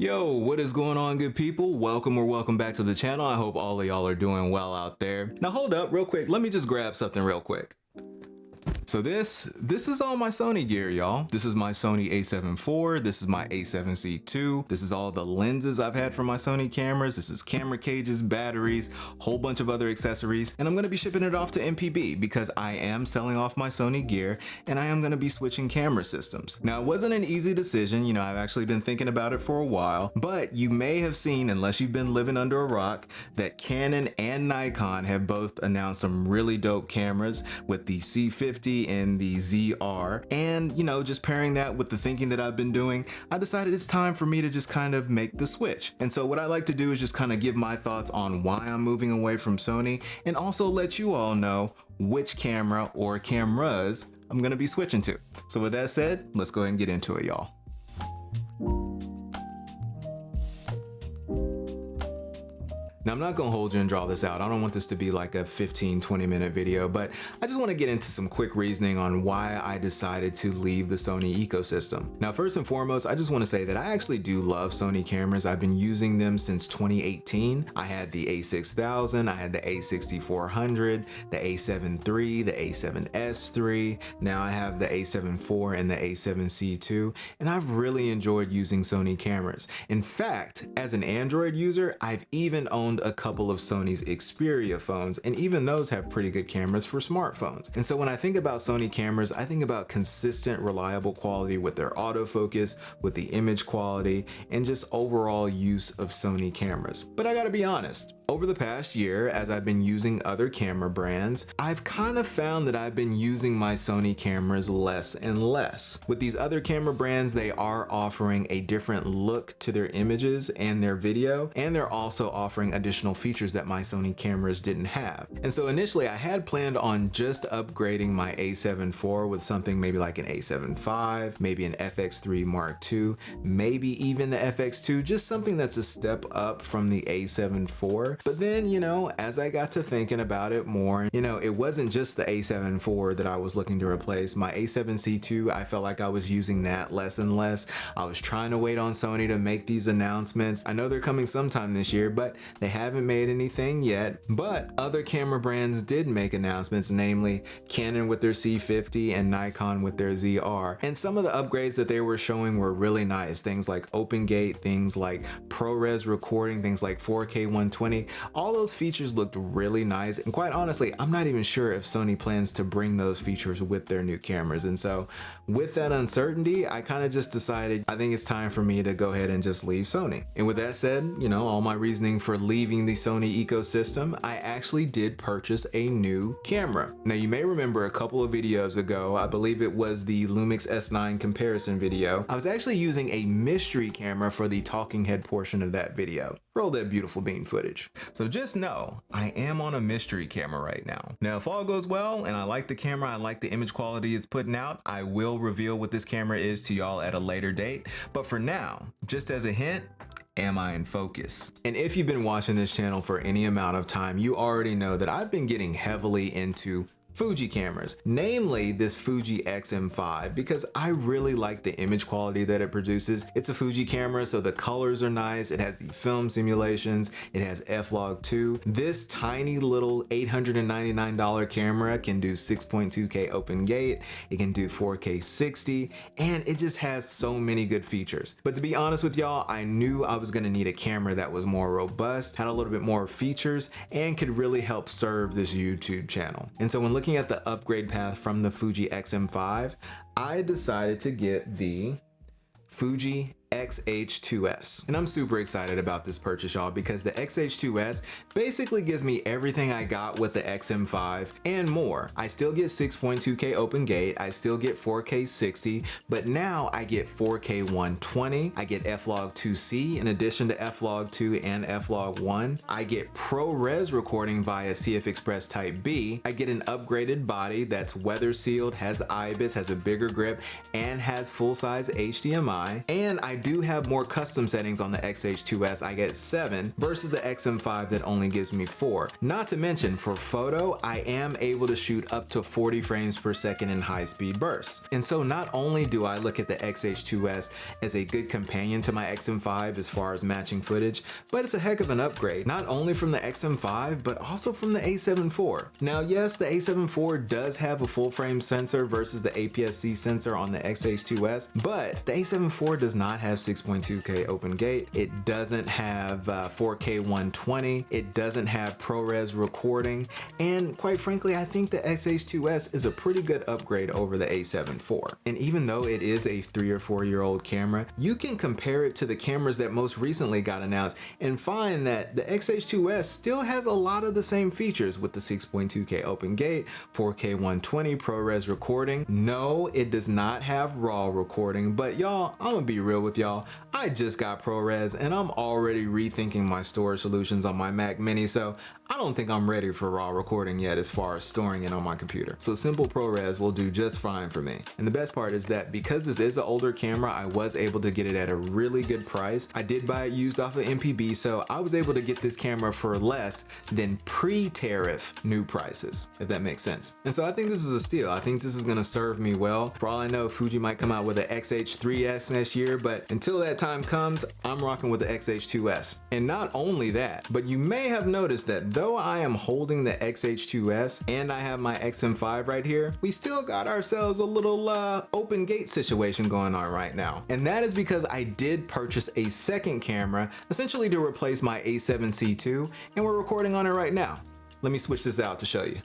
Yo, what is going on, good people? Welcome back to the channel. I hope all of y'all are doing well out there. Now hold up real quick. Let me just grab something real quick. So this is all my Sony gear, y'all. This is my Sony a7 IV. This is my a7C II. This is all the lenses I've had for my Sony cameras. This is camera cages, batteries, whole bunch of other accessories. And I'm gonna be shipping it off to MPB because I am selling off my Sony gear and I am gonna be switching camera systems. Now, it wasn't an easy decision. You know, I've actually been thinking about it for a while, but you may have seen, unless you've been living under a rock, that Canon and Nikon have both announced some really dope cameras with the C50 and the ZR. And, you know, just pairing that with the thinking that I've been doing, I decided it's time for me to just kind of make the switch. And so what I like to do is just kind of give my thoughts on why I'm moving away from Sony and also let you all know which camera or cameras I'm gonna be switching to. So with that said, let's go ahead and get into it, y'all. Now, I'm not gonna hold you and draw this out. I don't want this to be like a 15-20 minute video, but I just wanna get into some quick reasoning on why I decided to leave the Sony ecosystem. Now, first and foremost, I just wanna say that I actually do love Sony cameras. I've been using them since 2018. I had the a6000, I had the a6400, the a7 III, the a7S III. Now I have the a7 IV and the a7C II, and I've really enjoyed using Sony cameras. In fact, as an Android user, I've even owned a couple of Sony's Xperia phones, and even those have pretty good cameras for smartphones. And so when I think about Sony cameras, I think about consistent, reliable quality with their autofocus, with the image quality, and just overall use of Sony cameras. But I gotta be honest, over the past year, as I've been using other camera brands, I've kind of found that I've been using my Sony cameras less and less. With these other camera brands, they are offering a different look to their images and their video, and they're also offering additional features that my Sony cameras didn't have. And so initially I had planned on just upgrading my a7 IV with something maybe like an a7 V, maybe an FX3 Mark II, maybe even the FX2, just something that's a step up from the a7 IV. But then, you know, as I got to thinking about it more, you know, it wasn't just the a7 IV that I was looking to replace. My a7C II, I felt like I was using that less and less. I was trying to wait on Sony to make these announcements. I know they're coming sometime this year, but they haven't made anything yet. But other camera brands did make announcements, namely Canon with their C50 and Nikon with their ZR. And some of the upgrades that they were showing were really nice. Things like open gate, things like ProRes recording, things like 4K 120. All those features looked really nice, and quite honestly, I'm not even sure if Sony plans to bring those features with their new cameras. And so with that uncertainty, I kind of just decided I think it's time for me to go ahead and just leave Sony. And with that said, you know, all my reasoning for leaving the Sony ecosystem, I actually did purchase a new camera. Now, you may remember a couple of videos ago, I believe it was the Lumix S9 comparison video, I was actually using a mystery camera for the talking head portion of that video. Roll that beautiful bean footage. So just know, I am on a mystery camera right now. Now, if all goes well and I like the camera, I like the image quality it's putting out, I will reveal what this camera is to y'all at a later date. But for now, just as a hint, am I in focus? And if you've been watching this channel for any amount of time, you already know that I've been getting heavily into Fuji cameras, namely this Fuji X-M5, because I really like the image quality that it produces. It's a Fuji camera, so the colors are nice. It has the film simulations. It has F-Log2. This tiny little $899 camera can do 6.2K open gate. It can do 4K 60, and it just has so many good features. But to be honest with y'all, I knew I was gonna need a camera that was more robust, had a little bit more features, and could really help serve this YouTube channel. And so when looking at the upgrade path from the Fuji X-M5, I decided to get the Fuji XH2S. And I'm super excited about this purchase, y'all, because the XH2S basically gives me everything I got with the XM5 and more. I still get 6.2K open gate, I still get 4K 60, but now I get 4K 120, I get F-Log2C in addition to F-Log2 and F-Log1. I get ProRes recording via CF Express Type B. I get an upgraded body that's weather sealed, has IBIS, has a bigger grip, and has full-size HDMI. And I do do have more custom settings on the XH2S. I get 7 versus the XM5 that only gives me 4. Not to mention, for photo, I am able to shoot up to 40 frames per second in high-speed bursts. And so not only do I look at the XH2S as a good companion to my XM5 as far as matching footage, but it's a heck of an upgrade, not only from the XM5, but also from the A7 IV. Now, yes, the A7 IV does have a full-frame sensor versus the APS-C sensor on the XH2S, but the A7 IV does not have 6.2K open gate. It doesn't have 4K 120. It doesn't have ProRes recording. And quite frankly, I think the XH2S is a pretty good upgrade over the A7 IV. And even though it is a 3 or 4 year old camera, you can compare it to the cameras that most recently got announced and find that the XH2S still has a lot of the same features with the 6.2K open gate, 4K 120 ProRes recording. No, it does not have RAW recording, but y'all, I'm gonna be real with y'all. I just got ProRes and I'm already rethinking my storage solutions on my Mac Mini, so I don't think I'm ready for RAW recording yet as far as storing it on my computer. So simple ProRes will do just fine for me. And the best part is that because this is an older camera, I was able to get it at a really good price. I did buy it used off of MPB, so I was able to get this camera for less than pre-tariff new prices, if that makes sense. And so I think this is a steal. I think this is gonna serve me well. For all I know, Fuji might come out with an XH3S next year, but until that time comes, I'm rocking with the XH2S. And not only that, but you may have noticed that though I am holding the XH2S and I have my XM5 right here, we still got ourselves a little open gate situation going on right now. And that is because I did purchase a second camera, essentially to replace my A7C II, and we're recording on it right now. Let me switch this out to show you.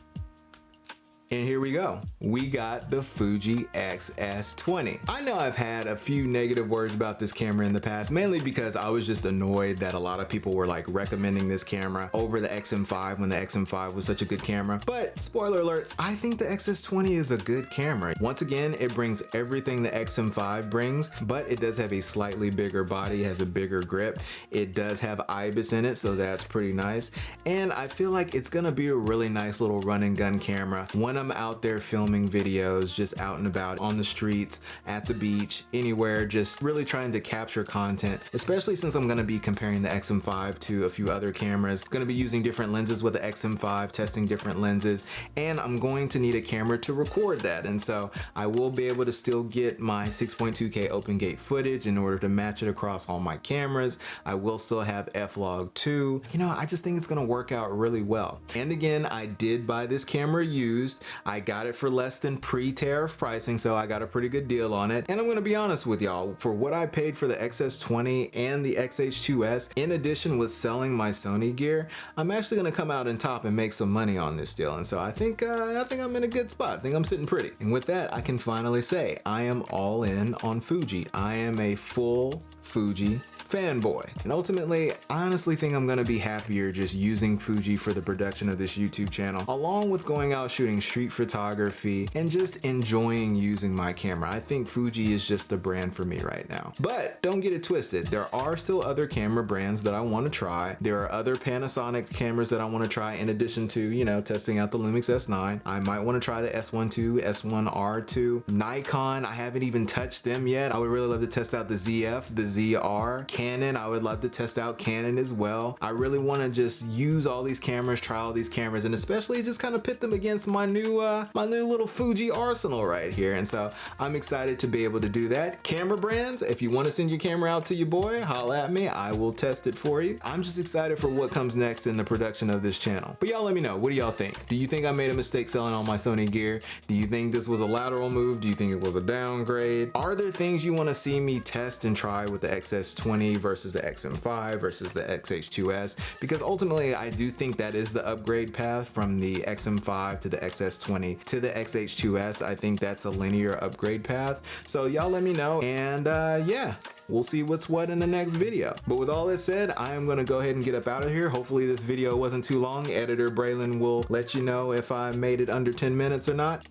And here we go. We got the Fuji X-S20. I know I've had a few negative words about this camera in the past, mainly because I was just annoyed that a lot of people were like recommending this camera over the XM5 when the XM5 was such a good camera. But spoiler alert, I think the X-S20 is a good camera. Once again, it brings everything the XM5 brings, but it does have a slightly bigger body, has a bigger grip. It does have IBIS in it, so that's pretty nice. And I feel like it's gonna be a really nice little run and gun camera when I'm out there filming videos, just out and about on the streets, at the beach, anywhere, just really trying to capture content, especially since I'm going to be comparing the XM5 to a few other cameras. I'm going to be using different lenses with the XM5, testing different lenses, and I'm going to need a camera to record that. And so I will be able to still get my 6.2K open gate footage in order to match it across all my cameras. I will still have F-Log 2. You know, I just think it's going to work out really well. And again, I did buy this camera used. I got it for less than pre-tariff pricing, so I got a pretty good deal on it. And I'm gonna be honest with y'all, for what I paid for the XS20 and the XH2S, in addition with selling my Sony gear, I'm actually gonna come out on top and make some money on this deal. And so I think I'm in a good spot. I think I'm sitting pretty. And with that, I can finally say I am all in on Fuji. I am a full Fuji fanboy. And ultimately, I honestly think I'm gonna be happier just using Fuji for the production of this YouTube channel, along with going out shooting street photography and just enjoying using my camera. I think Fuji is just the brand for me right now. But don't get it twisted. There are still other camera brands that I wanna try. There are other Panasonic cameras that I wanna try in addition to, you know, testing out the Lumix S9. I might wanna try the S1 II, S1R2. Nikon, I haven't even touched them yet. I would really love to test out the ZF, the ZR. Canon, I would love to test out Canon as well. I really want to just use all these cameras, try all these cameras, and especially just kind of pit them against my new little Fuji arsenal right here. And so I'm excited to be able to do that. Camera brands, if you want to send your camera out to your boy, holla at me. I will test it for you. I'm just excited for what comes next in the production of this channel. But y'all let me know, what do y'all think? Do you think I made a mistake selling all my Sony gear? Do you think this was a lateral move? Do you think it was a downgrade? Are there things you want to see me test and try with the XS20 versus the XM5 versus the XH2S? Because ultimately I do think that is the upgrade path from the XM5 to the XS20 to the XH2S. I think that's a linear upgrade path. So y'all let me know, and yeah, we'll see what's what in the next video. But with all that said, I am gonna go ahead and get up out of here. Hopefully this video wasn't too long. Editor Braylon will let you know if I made it under 10 minutes or not.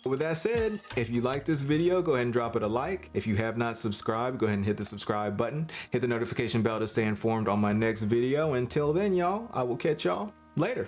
With that said, if you like this video, go ahead and drop it a like. If you have not subscribed, go ahead and hit the subscribe button. Hit the notification bell to stay informed on my next video. Until then, y'all, I will catch y'all later.